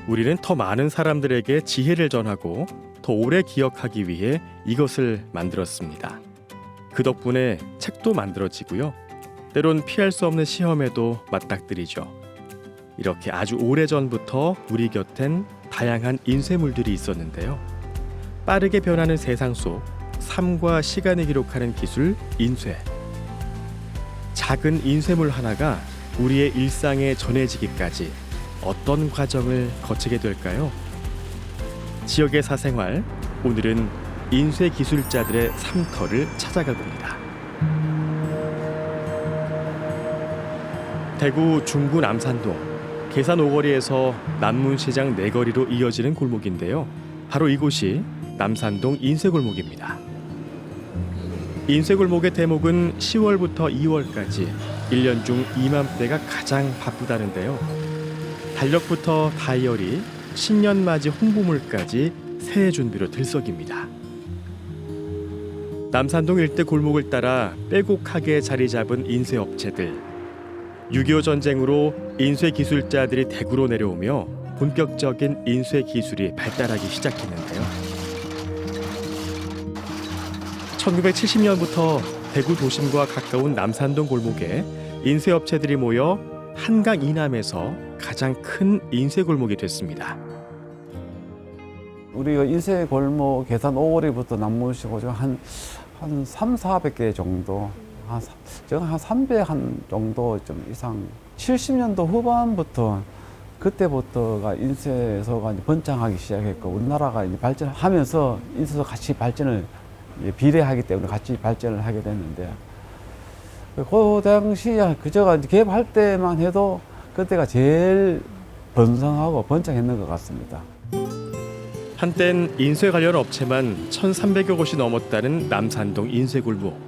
우리는 더 많은 사람들에게 지혜를 전하고 더 오래 기억하기 위해 이것을 만들었습니다. 그 덕분에 책도 만들어지고요. 때론 피할 수 없는 시험에도 맞닥뜨리죠. 이렇게 아주 오래전부터 우리 곁엔 다양한 인쇄물들이 있었는데요. 빠르게 변하는 세상 속 삶과 시간을 기록하는 기술 인쇄. 작은 인쇄물 하나가 우리의 일상에 전해지기까지 어떤 과정을 거치게 될까요? 지역의 사생활, 오늘은 인쇄 기술자들의 삶터를 찾아가 봅니다. 대구 중구 남산동 계산 오거리에서 남문시장 내거리로 이어지는 골목인데요. 바로 이곳이 남산동 인쇄골목입니다. 인쇄골목의 대목은 10월부터 2월까지 1년 중 이맘때가 가장 바쁘다는데요. 달력부터 다이어리, 신년맞이 홍보물까지 새해 준비로 들썩입니다. 남산동 일대 골목을 따라 빼곡하게 자리 잡은 인쇄업체들. 6.25 전쟁으로 인쇄 기술자들이 대구로 내려오며 본격적인 인쇄 기술이 발달하기 시작했는데요. 1970년부터 대구 도심과 가까운 남산동 골목에 인쇄업체들이 모여 한강 이남에서 가장 큰 인쇄 골목이 됐습니다. 우리가 인쇄 골목 계산 오거리부터 남문시고 한 300-400개 정도, 한 300한 정도 좀 이상. 70년도 후반부터 그때부터가 인쇄소가 이제 번창하기 시작했고 우리나라가 이제 발전하면서 인쇄소 같이 발전을 비례하기 때문에 같이 발전을 하게 됐는데 그 당시에 그저가 개업할 때만 해도 그때가 제일 번성하고 번창했는 것 같습니다. 한땐 인쇄 관련 업체만 1,300여 곳이 넘었다는 남산동 인쇄골목.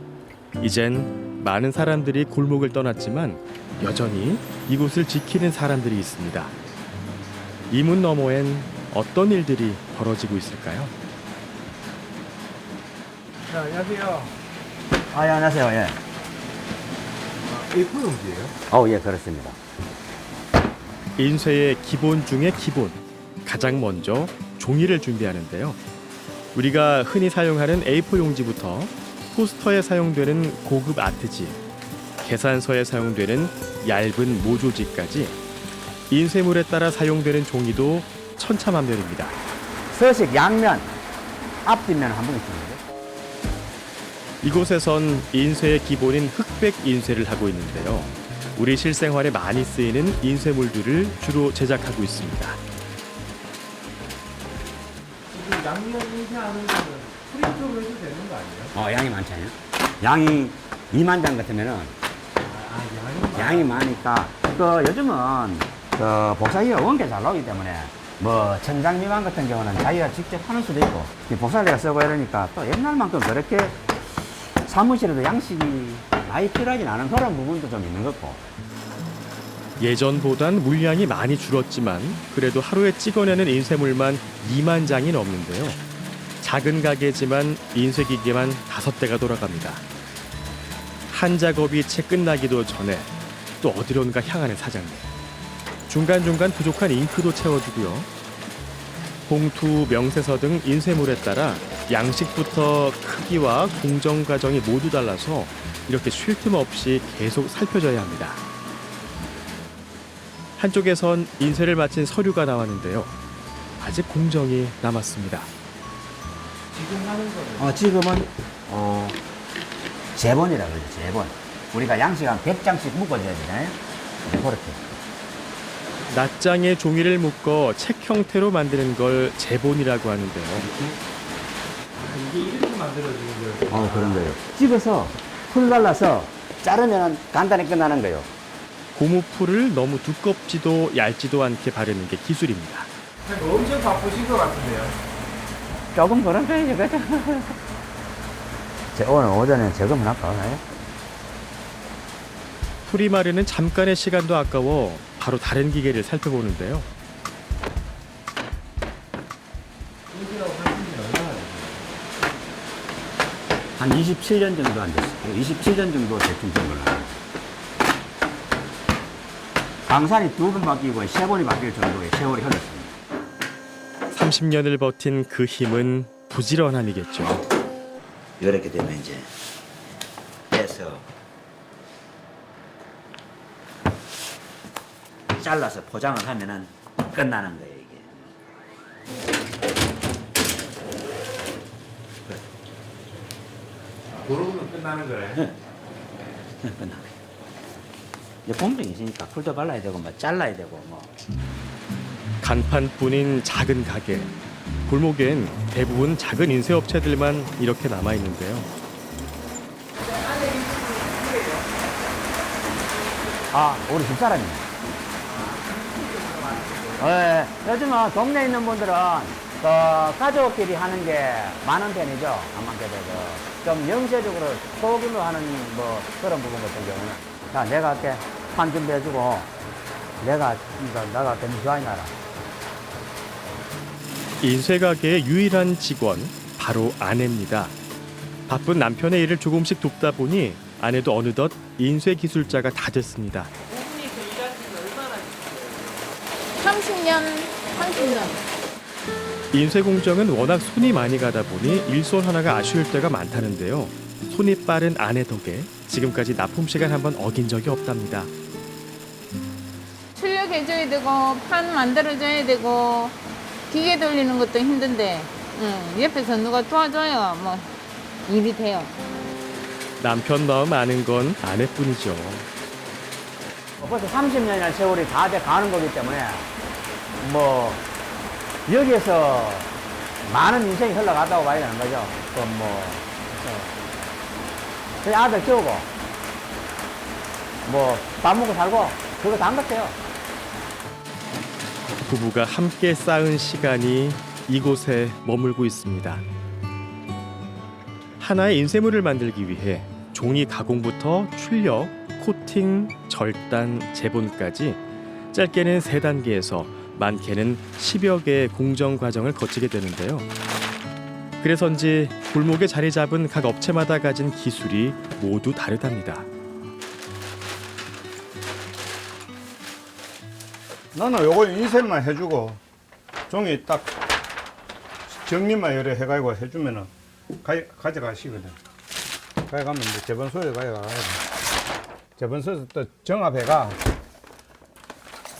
이젠 많은 사람들이 골목을 떠났지만 여전히 이곳을 지키는 사람들이 있습니다. 이 문 너머엔 어떤 일들이 벌어지고 있을까요? 자, 안녕하세요. 아, 예, 안녕하세요. 예. A4 용지예요? 예, 그렇습니다. 인쇄의 기본 중의 기본. 가장 먼저 종이를 준비하는데요. 우리가 흔히 사용하는 A4 용지부터 포스터에 사용되는 고급 아트지, 계산서에 사용되는 얇은 모조지까지 인쇄물에 따라 사용되는 종이도 천차만별입니다. 서식 양면, 앞뒷면 한 번 있습니다. 이곳에선 인쇄의 기본인 흑백 인쇄를 하고 있는데요. 우리 실생활에 많이 쓰이는 인쇄물들을 주로 제작하고 있습니다. 지금 양면 인쇄하는 거는 프린트로 해도 되는 거 아니에요? 양이 많잖아요. 양이 2만 장 같으면은 양이 많으니까 요즘은 복사기가 원게 잘 나오기 때문에 뭐 천장 미만 같은 경우는 자기가 직접 하는 수도 있고 복사기가 쓰고 이러니까 또 옛날만큼 그렇게 사무실에도 양식이 많이 필요하진 않은 그런 부분도 좀 있는 것 같고. 예전보단 물량이 많이 줄었지만 그래도 하루에 찍어내는 인쇄물만 2만 장이 넘는데요. 작은 가게지만 인쇄기계만 5대가 돌아갑니다. 한 작업이 채 끝나기도 전에 또 어디론가 향하는 사장님. 중간중간 부족한 잉크도 채워주고요. 봉투, 명세서 등 인쇄물에 따라 양식부터 크기와 공정 과정이 모두 달라서 이렇게 쉴 틈 없이 계속 살펴줘야 합니다. 한쪽에선 인쇄를 마친 서류가 나왔는데요. 아직 공정이 남았습니다. 지금 하는 거는? 지금은 제본이라 그러죠. 제본. 우리가 양식 한 100장씩 묶어줘야 되잖아요. 그렇게. 낱장의 종이를 묶어 책 형태로 만드는 걸 제본이라고 하는데요. 이게 이렇게 만들어지는 거예요? 그런 거예요. 찍어서 풀 발라서 자르면 간단히 끝나는 거예요. 고무풀을 너무 두껍지도 얇지도 않게 바르는 게 기술입니다. 엄청 바쁘신 것 같은데요? 조금 그런 편이죠. 그죠? 오늘 오전에 점검을 할까? 풀이 마르는 잠깐의 시간도 아까워 바로 다른 기계를 살펴보는데요. 인쇄라고 하시면 얼마나 되세요? 한 27년 정도 안 됐어요. 27년 정도 대충 된 걸로 알아요. 강산이 2번 바뀌고 3번이 바뀔 정도의 세월이 흘렀습니다. 30년을 버틴 그 힘은 부지런함이겠죠. 이렇게 되면 이제 빼서 잘라서 포장을 하면은 끝나는 거예요, 이게. 그러면 끝나는 거래. 끝나. 이제 공정이 있으니까 풀도 발라야 되고 뭐 잘라야 되고 뭐. 간판뿐인 작은 가게. 골목엔 대부분 작은 인쇄업체들만 이렇게 남아 있는데요. 아, 우리 집사람이네. 요즘은 동네에 있는 분들은 가족끼리 하는 게 많은 편이죠. 안 많게도 좀 영세적으로 소규모 하는 뭐 그런 부분 같은 경우는 자, 내가 할게. 판 준비해주고 내가 나갈게. 니 좋아해 나라. 인쇄가게의 유일한 직원 바로 아내입니다. 바쁜 남편의 일을 조금씩 돕다 보니 아내도 어느덧 인쇄 기술자가 다 됐습니다. 30년. 인쇄 공정은 워낙 손이 많이 가다 보니 일손 하나가 아쉬울 때가 많다는데요. 손이 빠른 아내 덕에 지금까지 납품 시간 한 번 어긴 적이 없답니다. 출력해줘야 되고 판 만들어줘야 되고 기계 돌리는 것도 힘든데 옆에서 누가 도와줘야 뭐 일이 돼요. 남편 마음 아는 건 아내뿐이죠. 벌써 30년이라는 세월이 다 돼 가는 거기 때문에 뭐 여기에서 많은 인생이 흘러갔다고 봐야 되는 거죠. 저희 아들 키우고 뭐 밥 먹고 살고 그거 다 한 것 같아요. 부부가 함께 쌓은 시간이 이곳에 머물고 있습니다. 하나의 인쇄물을 만들기 위해 종이 가공부터 출력, 코팅, 절단, 재본까지 짧게는 3단계에서 많게는 10여 개의 공정 과정을 거치게 되는데요. 그래서인지 골목에 자리 잡은 각 업체마다 가진 기술이 모두 다르답니다. 나는 요거 인쇄만 해주고 종이 딱 정리만 이래 해가지고 해주면은 가져가시거든. 가져가면 이제 재본소에 가야 돼. 재본소에서 또 정합해가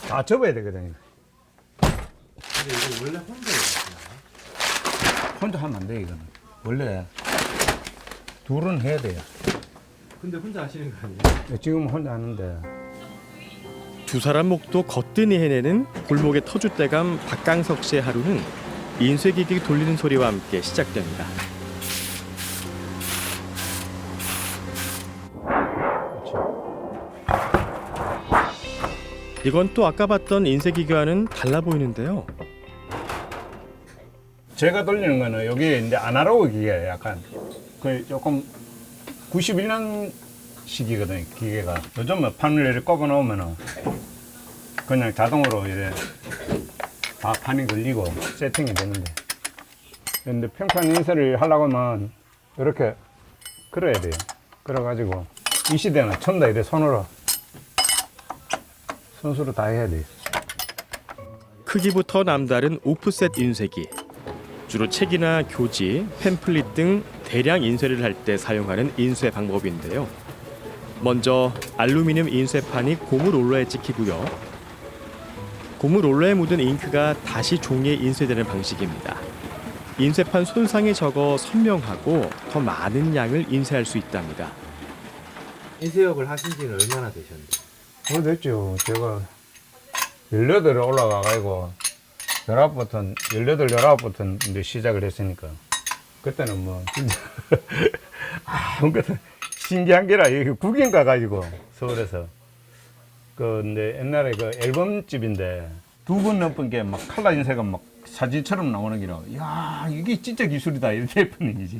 다 접어야 되거든요. 근데 이거 원래 혼자 했어요. 혼자 하면 안 돼, 이거는. 원래 둘은 해야 돼요. 근데 혼자 하시는 거 아니에요? 지금 혼자 하는데. 두 사람 목도 거뜬히 해내는 골목의 터줏대감 박강석 씨의 하루는 인쇄기기 돌리는 소리와 함께 시작됩니다. 이건 또 아까 봤던 인쇄기계와는 달라 보이는데요. 제가 돌리는 거는 여기 이제 아날로그 기계예요, 약간. 그 조금 91년 시기거든요, 기계가. 요즘은 판을 이렇게 꼽아 놓으면은 그냥 자동으로 이제 다 판이 걸리고 세팅이 되는데. 근데 평판 인쇄를 하려고 하면 이렇게 걸어야 돼요. 걸어가지고 이 시대는 전부 다 이래 손으로 다 해야 돼요. 크기부터 남다른 오프셋 인쇄기. 주로 책이나 교지, 팸플릿 등 대량 인쇄를 할 때 사용하는 인쇄 방법인데요. 먼저 알루미늄 인쇄판이 고무 롤러에 찍히고요. 고무 롤러에 묻은 잉크가 다시 종이에 인쇄되는 방식입니다. 인쇄판 손상이 적어 선명하고 더 많은 양을 인쇄할 수 있답니다. 인쇄업을 하신 지는 얼마나 되셨는데? 됐죠. 제가 18에 올라가가지고 19부터 이제 시작을 했으니까 그때는 뭐 진짜 아무것도 신기한 게라 여기 구경 가가지고 서울에서 근데 옛날에 그 앨범집인데 2번 넘은 게 막 칼라 인쇄가 막 사진처럼 나오는 게라 야 이게 진짜 기술이다 이렇게 예쁜 얘기지.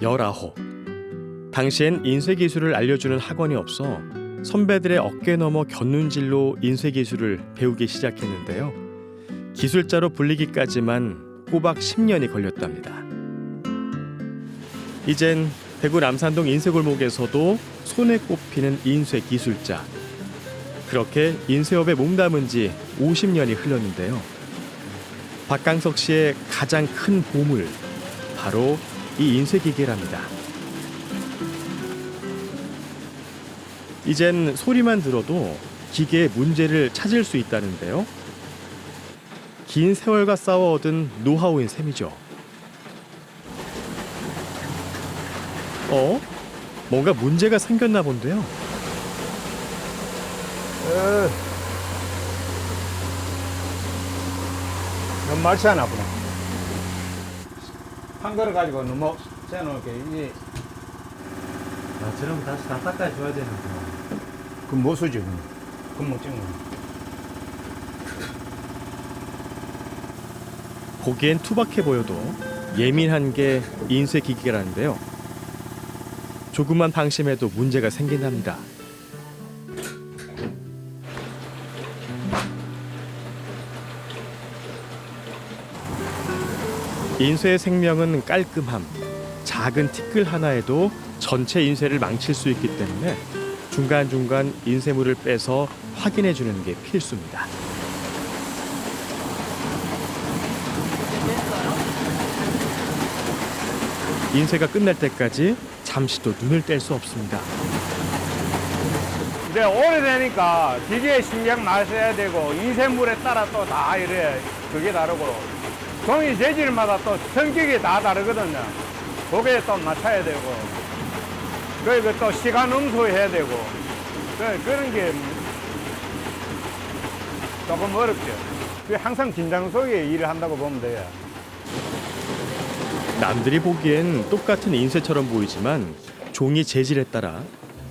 19. 당시엔 인쇄 기술을 알려주는 학원이 없어 선배들의 어깨 너머 곁눈질로 인쇄 기술을 배우기 시작했는데요. 기술자로 불리기까지만 꼬박 10년이 걸렸답니다. 이젠 대구 남산동 인쇄골목에서도 손에 꼽히는 인쇄 기술자. 그렇게 인쇄업에 몸담은 지 50년이 흘렀는데요. 박강석 씨의 가장 큰 보물, 바로 이 인쇄기계랍니다. 이젠 소리만 들어도 기계의 문제를 찾을 수 있다는데요. 긴 세월과 싸워 얻은 노하우인 셈이죠. 뭔가 문제가 생겼나 본데요. 너무 많지 않아 보네. 한 그릇 가지고 너무 쎄놓게 이게 아, 저러면 다시 다 닦아줘야 되는구나. 그 모수지 금방 찍는 거. 보기엔 투박해 보여도 예민한 게 인쇄기계라는데요. 조금만 방심해도 문제가 생긴답니다. 인쇄의 생명은 깔끔함. 작은 티끌 하나에도 전체 인쇄를 망칠 수 있기 때문에 중간중간 인쇄물을 빼서 확인해 주는 게 필수입니다. 인쇄가 끝날 때까지 잠시도 눈을 뗄 수 없습니다. 이제 오래되니까 기계에 신경 나셔야 되고 인쇄물에 따라 또 다 이래 그게 다르고 종이 재질마다 또 성격이 다 다르거든요. 그게 또 맞춰야 되고 그리고 또 시간 음수해야 되고 그런 게 조금 어렵죠. 그게 항상 긴장 속에 일을 한다고 보면 돼요. 남들이 보기엔 똑같은 인쇄처럼 보이지만 종이 재질에 따라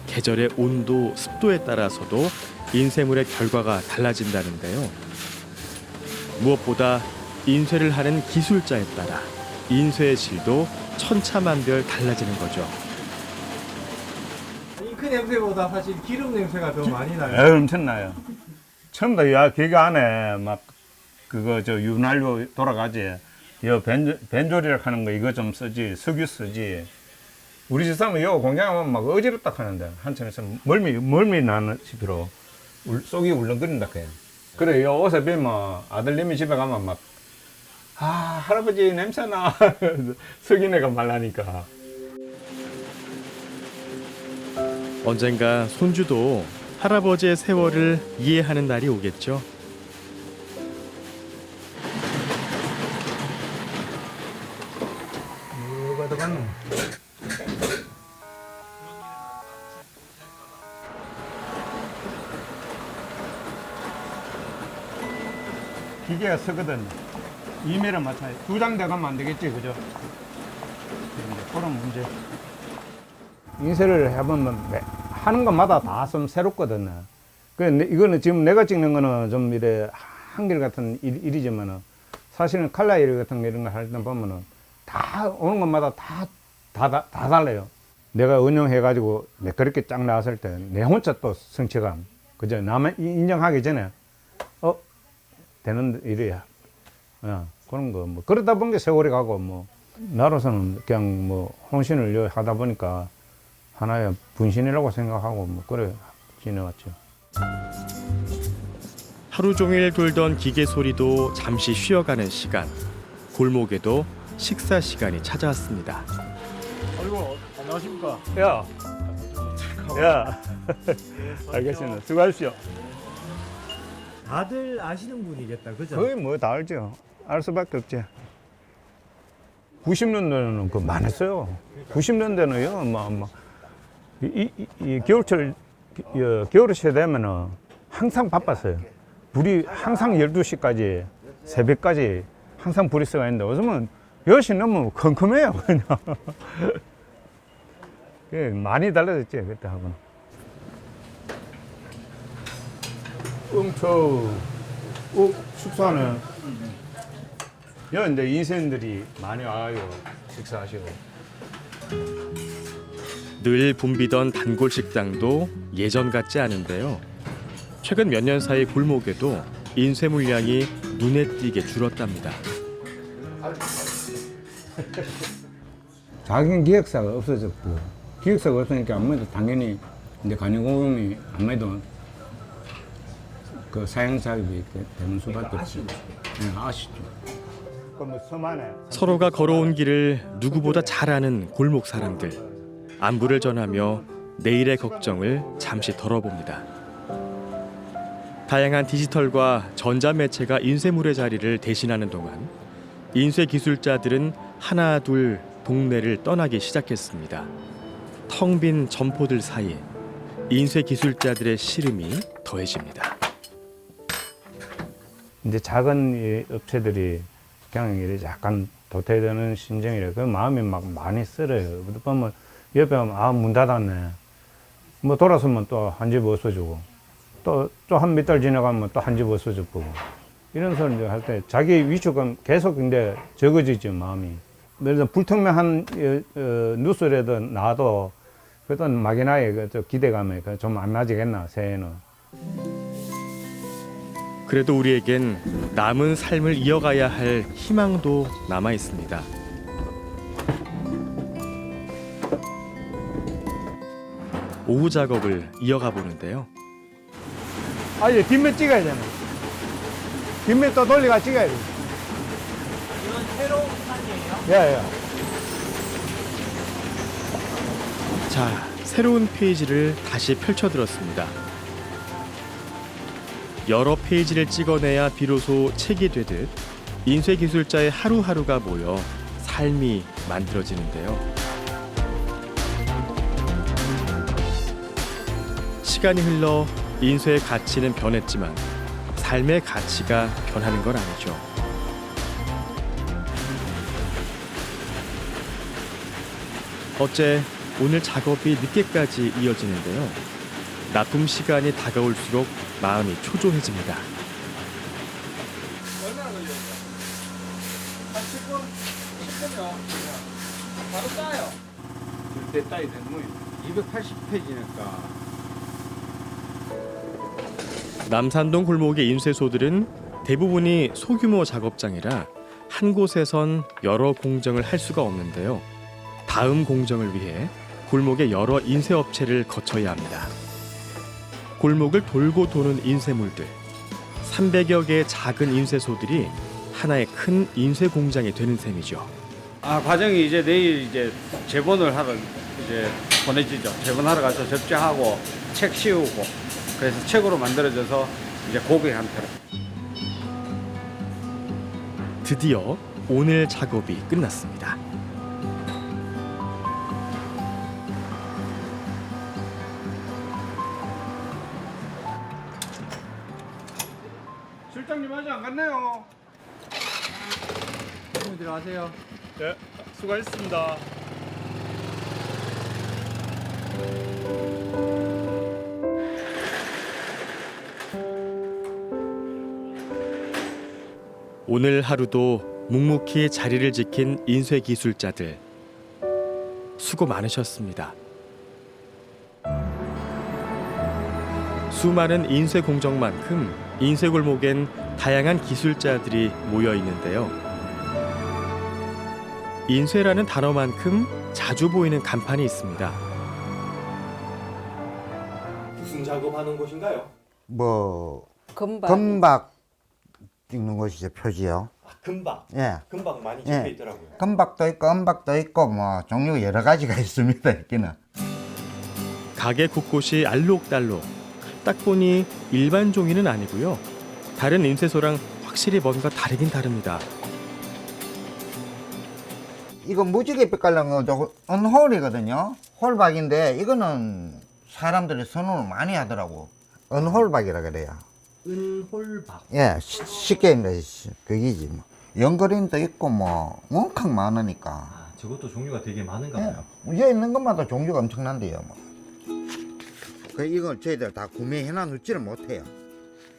계절의 온도, 습도에 따라서도 인쇄물의 결과가 달라진다는데요. 무엇보다 인쇄를 하는 기술자에 따라 인쇄의 질도 천차만별 달라지는 거죠. 잉크 냄새보다 사실 기름 냄새가 더 많이 나요. 엄청나요. 처음부터 야 기계 안에 막 그거 저 윤활유 돌아가지. 여 벤조리라 하는 거 이거 좀 쓰지 석유 쓰지. 우리 집 사람은 요 공장에 오면 막 어지럽다 하는데 한천에서 멀미 나는 시피로 속이 울렁거린다 해요. 그래 요 옷에 비면 아들님이 집에 가면 막 할아버지 냄새나 석이네가 말라니까. 언젠가 손주도 할아버지의 세월을 이해하는 날이 오겠죠. 뭐가 들어갔노? 기계가 서거든. 2m 맞춰야 2장 돼가면 안 되겠지, 그죠? 이제 그런 문제. 인쇄를 해보면 하는 것마다 다 좀 새롭거든요. 이거는 지금 내가 찍는 거는 좀 이래 한결같은 일이지만은 사실은 칼라 일 같은 거 이런 거 할 때 보면은 다 오는 것마다 다 달라요. 내가 운영해가지고 그렇게 쫙 나왔을 때 내 혼자 또 성취감. 그죠? 남의 인정하기 전에 되는 일이야. 그런 거 뭐 그러다 보니까 세월이 가고 뭐 나로서는 그냥 뭐 혼신을 하다 보니까 하나의 분신이라고 생각하고 뭐 그래 지내왔죠. 하루 종일 돌던 기계 소리도 잠시 쉬어가는 시간. 골목에도 식사 시간이 찾아왔습니다. 아이고 안녕하십니까. 야. 알겠습니다. 수고하십시오. 다들 아시는 분이겠다, 그죠? 거의 뭐 다 알죠. 알 수밖에 없지. 90년대는 그 많았어요. 90년대는요, 이 겨울철, 겨울철 되면은 항상 바빴어요. 불이 항상 12시까지, 새벽까지 항상 불이 써가 있는데 요즘은 10시 넘으면 컴컴해요, 그냥. 많이 달라졌지, 그때하고는. 숙소는 여기 이제 인생들이 많이 와요. 식사하시고. 늘 붐비던 단골 식당도 예전 같지 않은데요. 최근 몇 년 사이 골목에도 인쇄 물량이 눈에 띄게 줄었답니다. 작은 기획사가 없어졌고 기획사가 없으니까 아무래도 당연히 이제 관여공이 아무래도 그 사용 작업이 되는 수밖에 없죠. 네, 아시죠. 그뭐 서만에 서로가 걸어온 길을 누구보다 잘 아는 골목 사람들. 안부를 전하며 내일의 걱정을 잠시 덜어봅니다. 다양한 디지털과 전자매체가 인쇄물의 자리를 대신하는 동안 인쇄 기술자들은 하나 둘 동네를 떠나기 시작했습니다. 텅 빈 점포들 사이에 인쇄 기술자들의 시름이 더해집니다. 이제 작은 이 업체들이 경영일이 약간 도태되는 심정이라 그 마음이 막 많이 쓰려요. 보면 옆에 문 닫았네. 뭐 돌아서면 또 한 집 없어주고 또 한 몇 달 지나가면 또 한 집 없어주고 이런 소리 할 때 자기 위축감 계속 근데 적어지죠 마음이. 예를 들어 불투명한 뉴스라도 나도 그래도 막연하게 그 기대감에 좀 안 나지겠나 새해는. 그래도 우리에겐 남은 삶을 이어가야 할 희망도 남아 있습니다. 오후 작업을 이어가 보는데요. 이제 뒷면 찍어야 되네. 뒷면 또 돌리가 찍어야 돼. 이건 새로운 판이에요? 예. 자, 새로운 페이지를 다시 펼쳐들었습니다. 여러 페이지를 찍어내야 비로소 책이 되듯 인쇄 기술자의 하루하루가 모여 삶이 만들어지는데요. 시간이 흘러 인쇄의 가치는 변했지만 삶의 가치가 변하는 건 아니죠. 어째 오늘 작업이 늦게까지 이어지는데요. 납품 시간이 다가올수록 마음이 초조해집니다. 얼마나 걸려요? 한 10분? 10분이요. 바로 따요. 때 따야 되는 뭐 280페이지니까. 남산동 골목의 인쇄소들은 대부분이 소규모 작업장이라 한 곳에선 여러 공정을 할 수가 없는데요. 다음 공정을 위해 골목의 여러 인쇄업체를 거쳐야 합니다. 골목을 돌고 도는 인쇄물들, 300여 개의 작은 인쇄소들이 하나의 큰 인쇄 공장이 되는 셈이죠. 과정이 이제 내일 이제 재본을 하러 이제 보내지죠. 재본하러 가서 접재하고 책 씌우고 그래서 책으로 만들어져서 이제 고객한테. 드디어 오늘 작업이 끝났습니다. 실장님 아직 안 갔네요. 들어가세요. 네, 수고하셨습니다. 오늘 하루도 묵묵히 자리를 지킨 인쇄 기술자들 수고 많으셨습니다. 수많은 인쇄 공정만큼 인쇄 골목엔 다양한 기술자들이 모여 있는데요. 인쇄라는 단어만큼 자주 보이는 간판이 있습니다. 무슨 작업하는 곳인가요? 뭐 금방 금박 찍는 곳이죠, 표지요. 금박. 예. 금박 많이 예. 적혀 있더라고요. 금박도 있고 은박도 있고 뭐 종류 여러 가지가 있습니다. 여기는. 가게 곳곳이 알록달록. 딱 보니 일반 종이는 아니고요. 다른 인쇄소랑 확실히 뭔가 다르긴 다릅니다. 이거 무지개 빛깔난 거 은홀이거든요. 홀박인데 이거는 사람들이 선호를 많이 하더라고. 은홀박이라 그래요. 은홀박. 예, 쉽게 이제 그기지 뭐. 연거린도 있고 뭐 워낙 많으니까. 저것도 종류가 되게 많은가 봐요. 여기 있는 것마다 종류가 엄청난데요. 뭐. 이걸 저희들 다 구매해 놔놓지를 못해요.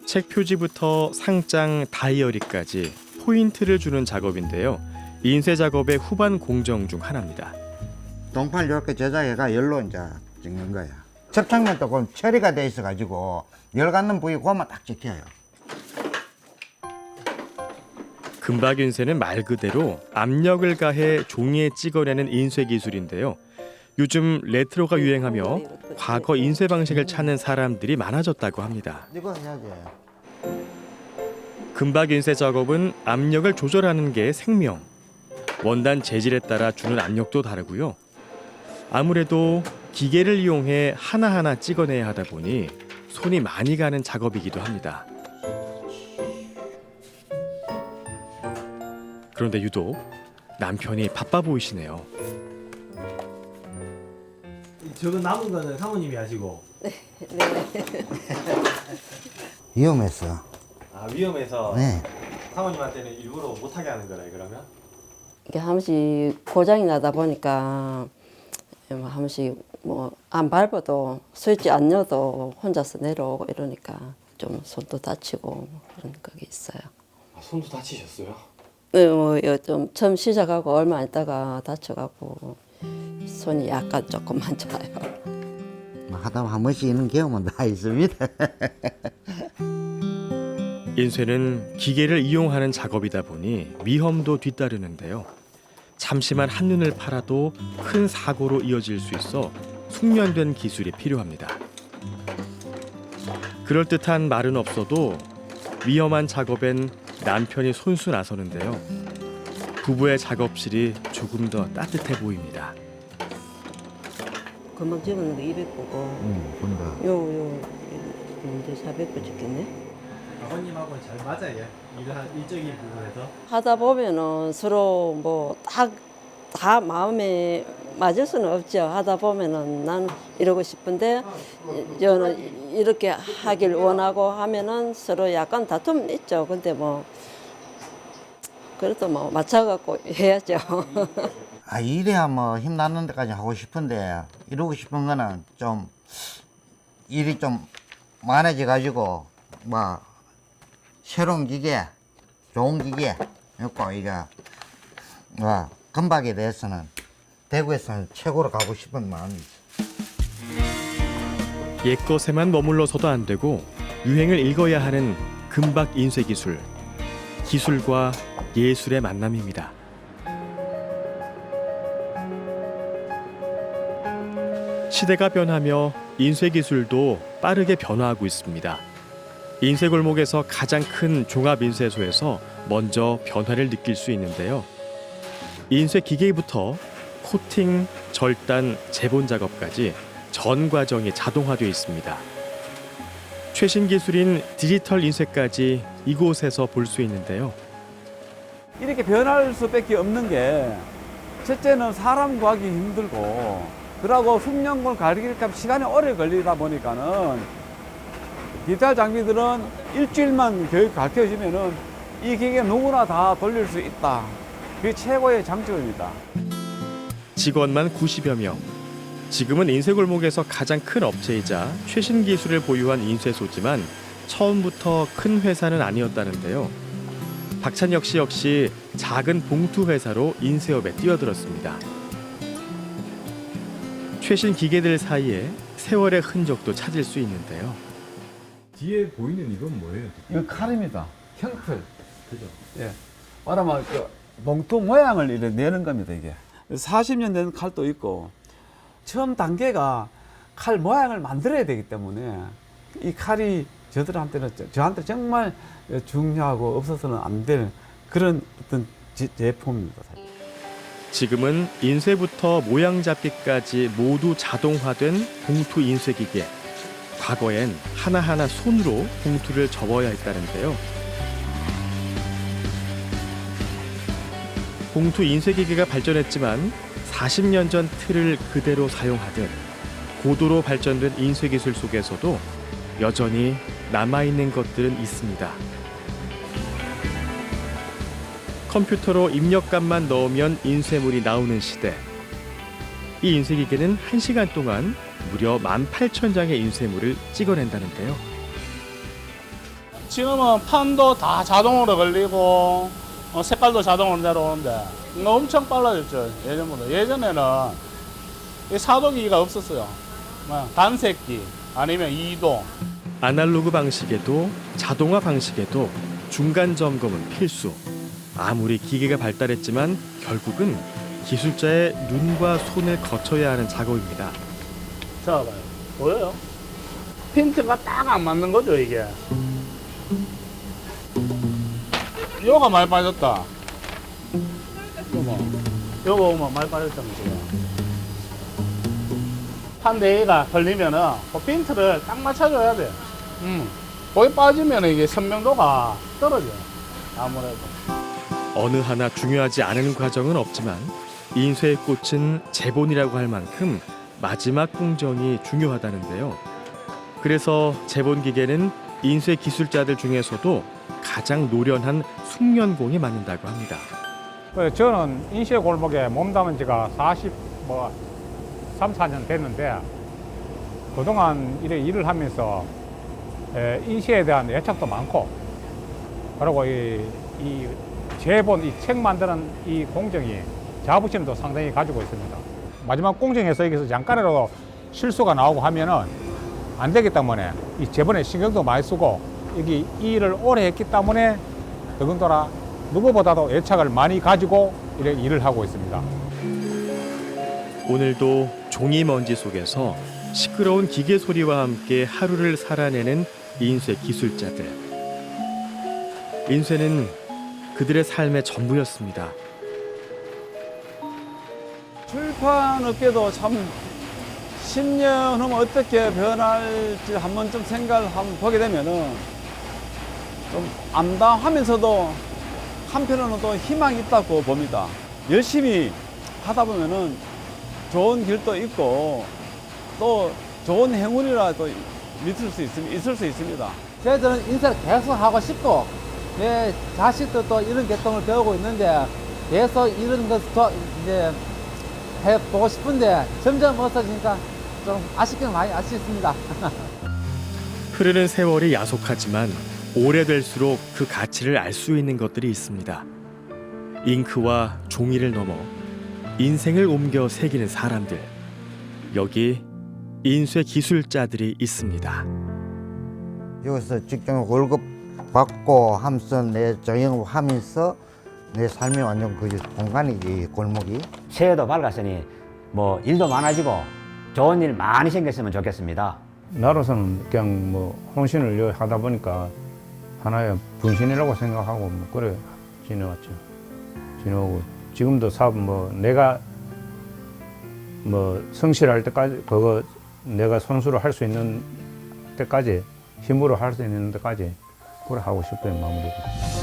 책 표지부터 상장, 다이어리까지 포인트를 주는 작업인데요. 인쇄 작업의 후반 공정 중 하나입니다. 동판 이렇게 제작해가 열로 이제 찍는 거야. 접착면도 그럼 처리가 돼 있어 가지고 열 갖는 부위 그만 딱 찍혀요. 금박 인쇄는 말 그대로 압력을 가해 종이에 찍어내는 인쇄 기술인데요. 요즘 레트로가 유행하며 과거 인쇄 방식을 찾는 사람들이 많아졌다고 합니다. 이거 해야지. 금박 인쇄 작업은 압력을 조절하는 게 생명. 원단 재질에 따라 주는 압력도 다르고요. 아무래도 기계를 이용해 하나하나 찍어내야 하다 보니 손이 많이 가는 작업이기도 합니다. 그런데 유독 남편이 바빠 보이시네요. 저거 남은 거는 사모님이 하시고. 위험했어. 아, 위험해서 네. 사모님한테는 일부러 못하게 하는 거라 그러면? 이게 한 번씩 고장이 나다 보니까 한 번씩 뭐 안 밟아도 스위치 안 넣어도 혼자서 내려오고 이러니까 좀 손도 다치고 뭐 그런 게 있어요. 아, 손도 다치셨어요? 네, 뭐좀 처음 시작하고 얼마 안 있다가 다쳐갖고 손이 약간 조금만 좋아요. 하다 한 번씩 있는 경험은 다 있습니다. 인쇄는 기계를 이용하는 작업이다 보니 위험도 뒤따르는데요. 잠시만 한눈을 팔아도 큰 사고로 이어질 수 있어 숙련된 기술이 필요합니다. 그럴듯한 말은 없어도 위험한 작업엔 남편이 손수 나서는데요. 부부의 작업실이 조금 더 따뜻해 보입니다. 금방 찍은 거 200보고 본다. 요 이제 400보 찍겠네. 아버님하고는 잘 맞아요. 일적인 부분에서. 하다 보면은 서로 뭐 다 마음에 맞을 수는 없죠. 하다 보면은 난 이러고 싶은데 저는 이렇게 하길 원하고 하면은 서로 약간 다툼 있죠. 근데 뭐 그래도 뭐 맞춰갖고 해야죠. 아, 일해야 뭐 힘나는 데까지 하고 싶은데 이루고 싶은 거는 좀 일이 좀 많아져 가지고 뭐 새로운 기계, 좋은 기계 있고 이거 뭐 금박에 대해서는 대구에서는 최고로 가고 싶은 마음이 있어. 옛것에만 머물러서도 안 되고 유행을 읽어야 하는 금박 인쇄 기술. 기술과 예술의 만남입니다. 시대가 변하며 인쇄 기술도 빠르게 변화하고 있습니다. 인쇄 골목에서 가장 큰 종합 인쇄소에서 먼저 변화를 느낄 수 있는데요. 인쇄 기계부터 코팅, 절단, 재본 작업까지 전 과정이 자동화되어 있습니다. 최신 기술인 디지털 인쇄까지 이곳에서 볼 수 있는데요. 이렇게 변할 수밖에 없는 게 첫째는 사람 구하기 힘들고 그러고 흉년을 가리킬 값 시간이 오래 걸리다 보니까는 디지털 장비들은 일주일만 교육 가르쳐주면은 이 기계 누구나 다 돌릴 수 있다. 그게 최고의 장점입니다. 직원만 90여 명. 지금은 인쇄골목에서 가장 큰 업체이자 최신 기술을 보유한 인쇄소지만 처음부터 큰 회사는 아니었다는데요. 박찬혁 씨 역시 작은 봉투 회사로 인쇄업에 뛰어들었습니다. 최신 기계들 사이에 세월의 흔적도 찾을 수 있는데요. 뒤에 보이는 이건 뭐예요? 이거 칼입니다. 형틀. 그죠? 예. 말하면 봉투 모양을 이렇게 내는 겁니다, 이게. 40년 된 칼도 있고, 처음 단계가 칼 모양을 만들어야 되기 때문에 이 칼이 저한테 정말 중요하고 없어서는 안 될 그런 어떤 제품입니다. 지금은 인쇄부터 모양 잡기까지 모두 자동화된 봉투 인쇄 기계. 과거엔 하나하나 손으로 봉투를 접어야 했다는데요. 봉투 인쇄 기계가 발전했지만 40년 전 틀을 그대로 사용하듯 고도로 발전된 인쇄 기술 속에서도 여전히 남아있는 것들은 있습니다. 컴퓨터로 입력값만 넣으면 인쇄물이 나오는 시대. 이 인쇄 기계는 1시간 동안 무려 18,000장의 인쇄물을 찍어낸다는데요. 지금은 판도 다 자동으로 걸리고 색깔도 자동으로 내려오는데 엄청 빨라졌죠. 예전보다. 예전에는 이 사도기가 없었어요. 단색기 아니면 이동. 아날로그 방식에도 자동화 방식에도 중간 점검은 필수. 아무리 기계가 발달했지만 결국은 기술자의 눈과 손을 거쳐야 하는 작업입니다. 자, 봐요. 보여요? 핀트가 딱 안 맞는 거죠, 이게. 요가 많이 빠졌다. 요거 뭐 많이 빠졌잖아 지금. 판 대기가 걸리면은 그 빈트를 딱 맞춰줘야 돼. 거기 빠지면 이게 선명도가 떨어져. 아무래도. 어느 하나 중요하지 않은 과정은 없지만 인쇄의 꽃은 제본이라고 할 만큼 마지막 공정이 중요하다는데요. 그래서 제본 기계는 인쇄 기술자들 중에서도 가장 노련한 숙련공에 맞는다고 합니다. 저는 인쇄 골목에 몸담은 지가 3, 4년 됐는데 그동안 일을 하면서 인쇄에 대한 애착도 많고 그리고 이 제본, 이 책 만드는 이 공정이 자부심도 상당히 가지고 있습니다. 마지막 공정에서 여기서 잠깐이라도 실수가 나오고 하면은 안 되기 때문에 이 제본에 신경도 많이 쓰고 여기 이 일을 오래 했기 때문에 더군다나 누구보다도 애착을 많이 가지고 일을 하고 있습니다. 오늘도 종이 먼지 속에서 시끄러운 기계 소리와 함께 하루를 살아내는 인쇄 기술자들. 인쇄는 그들의 삶의 전부였습니다. 출판업계도 참 10년 후면 어떻게 변할지 한번 좀 생각을 한번 보게 되면은 좀 암담하면서도 한편으로는 또 희망이 있다고 봅니다. 열심히 하다 보면은 좋은 길도 있고 또 좋은 행운이라 또 있을 수 있습니다. 저희들은 인쇄를 계속 하고 싶고 내 자식도 또 이런 계통을 배우고 있는데 계속 이런 것도 이제 해보고 싶은데 점점 없어지니까 좀 아쉽긴 많이 아쉽습니다. 흐르는 세월이 야속하지만 오래될수록 그 가치를 알 수 있는 것들이 있습니다. 잉크와 종이를 넘어 인생을 옮겨 새기는 사람들. 여기 인쇄 기술자들이 있습니다. 여기서 직장 월급 받고 하면서 내 정영을 하면서 내 삶이 완전 그 공간이지, 골목이. 새해도 밝았으니 뭐 일도 많아지고 좋은 일 많이 생겼으면 좋겠습니다. 나로서는 그냥 뭐 혼신을 하다 보니까 하나의 분신이라고 생각하고 뭐 그래 지내왔죠. 지내오고 지금도 사업 뭐 내가 뭐 성실할 때까지 그거 내가 손수로 할 수 있는 때까지 힘으로 할 수 있는 데까지 그래 하고 싶어요, 마무리가.